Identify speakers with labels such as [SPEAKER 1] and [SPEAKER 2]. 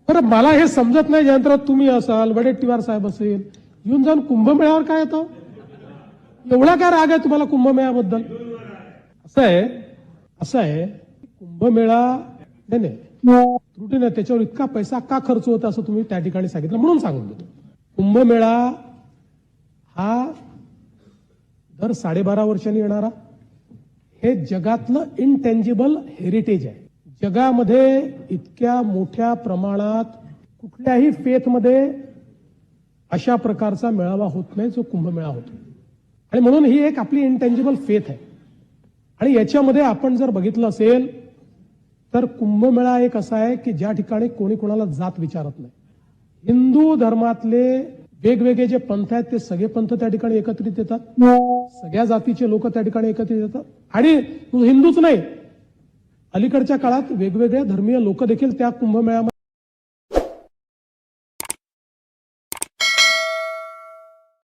[SPEAKER 1] बरं मला हे समजत नाही, जयंतराव तुम्ही असाल, वडेट्टीवार साहेब असेल, येऊन जाऊन कुंभमेळ्यावर काय येतं? एवढा काय राग आहे तुम्हाला कुंभमेळ्याबद्दल? असं आहे कुंभमेळा नाही त्रुटी नाही, त्याच्यावर इतका पैसा का खर्च होता असं तुम्ही त्या ठिकाणी सांगितलं म्हणून सांगून देतो. कुंभमेळा हा दर 12.5 वर्षांनी येणारा हे जगातलं इनटेंजिबल हेरिटेज आहे. जगामध्ये इतक्या मोठ्या प्रमाणात कुठल्याही फेथमध्ये अशा प्रकारचा मेळावा होत नाही जो कुंभमेळा होतो, आणि म्हणून ही एक आपली इनटेंजिबल फेथ आहे. आणि याच्यामध्ये आपण जर बघितलं असेल तर कुंभमेळा एक असा आहे की ज्या ठिकाणी कोणी कोणाला जात विचारत नाही. हिंदू धर्मातले वेगवेगळे जे पंथ आहेत ते सगळे पंथ त्या ठिकाणी एकत्रित येतात, सगळ्या जातीचे लोक त्या ठिकाणी एकत्रित येतात. आणि हिंदूच नाही, अलीकडच्या काळात वेगवेगळ्या धर्मीय लोक देखील त्या कुंभमेळ्यामध्ये